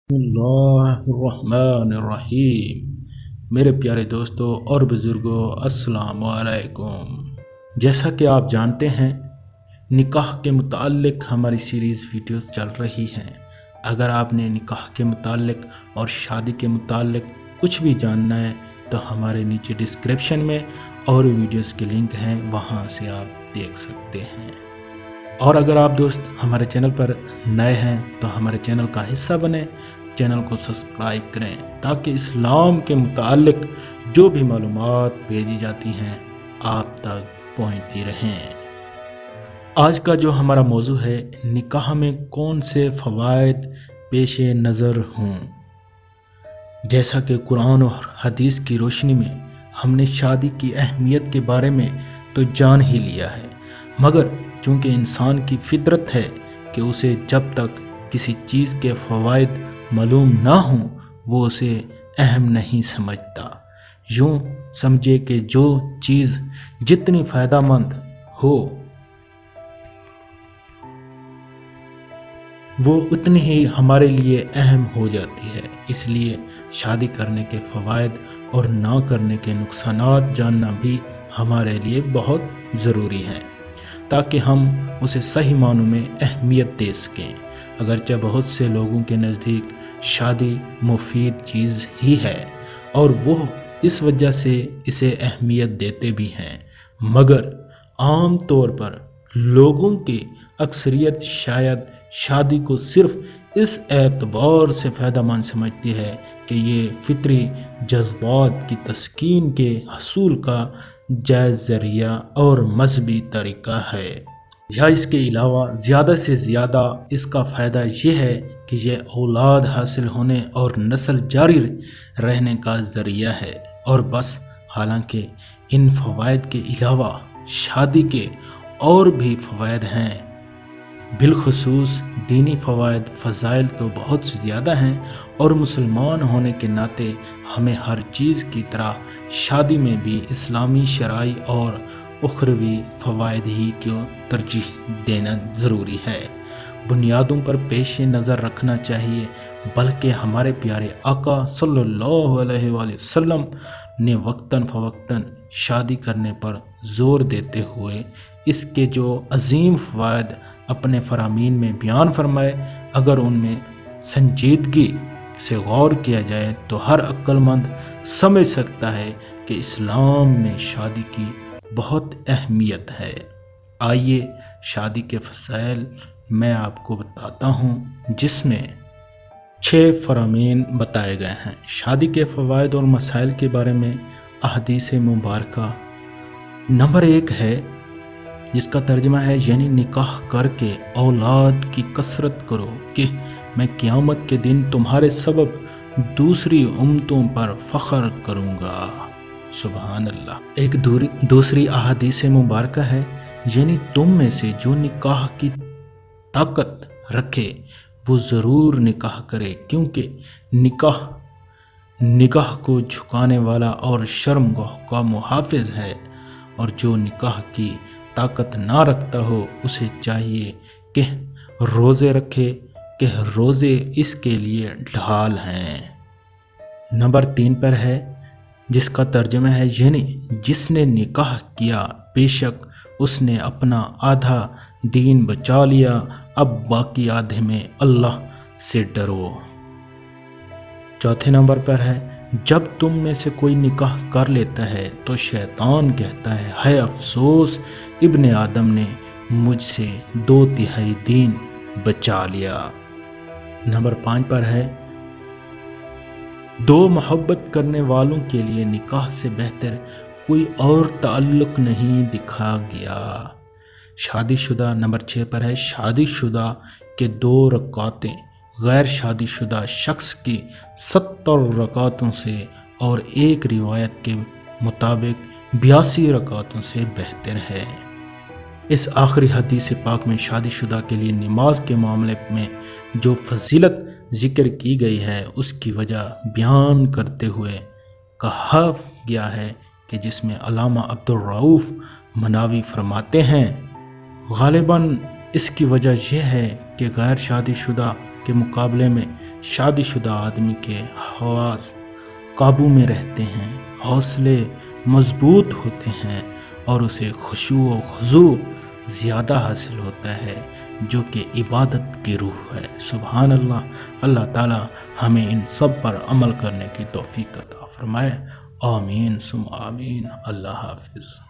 اللہ الرحمن الرحیم۔ میرے پیارے دوستوں اور بزرگوں، السلام علیکم۔ جیسا کہ آپ جانتے ہیں، نکاح کے متعلق ہماری سیریز ویڈیوز چل رہی ہیں۔ اگر آپ نے نکاح کے متعلق اور شادی کے متعلق کچھ بھی جاننا ہے تو ہمارے نیچے ڈسکرپشن میں اور ویڈیوز کے لنک ہیں، وہاں سے آپ دیکھ سکتے ہیں۔ اور اگر آپ دوست ہمارے چینل پر نئے ہیں تو ہمارے چینل کا حصہ بنیں، چینل کو سبسکرائب کریں تاکہ اسلام کے متعلق جو بھی معلومات بھیجی جاتی ہیں آپ تک پہنچتی رہیں۔ آج کا جو ہمارا موضوع ہے، نکاح میں کون سے فوائد پیش نظر ہوں۔ جیسا کہ قرآن اور حدیث کی روشنی میں ہم نے شادی کی اہمیت کے بارے میں تو جان ہی لیا ہے، مگر چونکہ انسان کی فطرت ہے کہ اسے جب تک کسی چیز کے فوائد معلوم نہ ہوں وہ اسے اہم نہیں سمجھتا۔ یوں سمجھے کہ جو چیز جتنی فائدہ مند ہو وہ اتنی ہی ہمارے لیے اہم ہو جاتی ہے۔ اس لیے شادی کرنے کے فوائد اور نہ کرنے کے نقصانات جاننا بھی ہمارے لیے بہت ضروری ہے تاکہ ہم اسے صحیح معنوں میں اہمیت دے سکیں۔ اگرچہ بہت سے لوگوں کے نزدیک شادی مفید چیز ہی ہے اور وہ اس وجہ سے اسے اہمیت دیتے بھی ہیں، مگر عام طور پر لوگوں کی اکثریت شاید شادی کو صرف اس اعتبار سے فائدہ مند سمجھتی ہے کہ یہ فطری جذبات کی تسکین کے حصول کا جائز ذریعہ اور مذہبی طریقہ ہے، یا اس کے علاوہ زیادہ سے زیادہ اس کا فائدہ یہ ہے کہ یہ اولاد حاصل ہونے اور نسل جاری رہنے کا ذریعہ ہے، اور بس۔ حالانکہ ان فوائد کے علاوہ شادی کے اور بھی فوائد ہیں، بالخصوص دینی فوائد فضائل تو بہت سے زیادہ ہیں، اور مسلمان ہونے کے ناطے ہمیں ہر چیز کی طرح شادی میں بھی اسلامی شرائع اور اخروی فوائد ہی کو ترجیح دینا ضروری ہے۔ بنیادوں پر پیش نظر رکھنا چاہیے، بلکہ ہمارے پیارے آقا صلی اللہ علیہ وآلہ وسلم نے وقتاً فوقتاً شادی کرنے پر زور دیتے ہوئے اس کے جو عظیم فوائد اپنے فرامین میں بیان فرمائے، اگر ان میں سنجیدگی سے غور کیا جائے تو ہر عقل مند سمجھ سکتا ہے کہ اسلام میں شادی کی بہت اہمیت ہے۔ آئیے شادی کے فضائل میں آپ کو بتاتا ہوں، جس میں 6 فرامین بتائے گئے ہیں۔ شادی کے فوائد اور مسائل کے بارے میں احادیث مبارکہ۔ نمبر 1 ہے، جس کا ترجمہ ہے یعنی نکاح کر کے اولاد کی کثرت کرو کہ میں قیامت کے دن تمہارے سبب دوسری امتوں پر فخر کروں گا۔ سبحان اللہ۔ ایک دوسری احادیث مبارکہ ہے، یعنی تم میں سے جو نکاح کی طاقت رکھے وہ ضرور نکاح کرے، کیونکہ نکاح کو جھکانے والا اور شرمگاہ کا محافظ ہے، اور جو نکاح کی طاقت نہ رکھتا ہو اسے چاہیے کہ روزے رکھے، کہ روزے اس کے لیے ڈھال ہیں۔ نمبر 3 پر ہے، جس کا ترجمہ ہے یعنی جس نے نکاح کیا بے شک اس نے اپنا آدھا دین بچا لیا، اب باقی آدھے میں اللہ سے ڈرو۔ چوتھے نمبر پر ہے، جب تم میں سے کوئی نکاح کر لیتا ہے تو شیطان کہتا ہے ہائے افسوس، ابن آدم نے مجھ سے 2/3 دین بچا لیا۔ نمبر 5 پر ہے، دو محبت کرنے والوں کے لیے نکاح سے بہتر کوئی اور تعلق نہیں دیکھا گیا۔ شادی شدہ۔ نمبر 6 پر ہے، شادی شدہ کے 2 رکعتیں غیر شادی شدہ شخص کی 70 رکعتوں سے اور ایک روایت کے مطابق 82 رکعتوں سے بہتر ہے۔ اس آخری حدیث پاک میں شادی شدہ کے لیے نماز کے معاملے میں جو فضیلت ذکر کی گئی ہے اس کی وجہ بیان کرتے ہوئے کہا گیا ہے کہ جس میں علامہ عبدالرؤف مناوی فرماتے ہیں، غالباً اس کی وجہ یہ ہے کہ غیر شادی شدہ کے مقابلے میں شادی شدہ آدمی کے حواس قابو میں رہتے ہیں، حوصلے مضبوط ہوتے ہیں اور اسے خشوع و خضوع زیادہ حاصل ہوتا ہے، جو کہ عبادت کی روح ہے۔ سبحان اللہ۔ اللہ تعالی ہمیں ان سب پر عمل کرنے کی توفیق عطا فرمائے۔ آمین ثم آمین۔ اللہ حافظ۔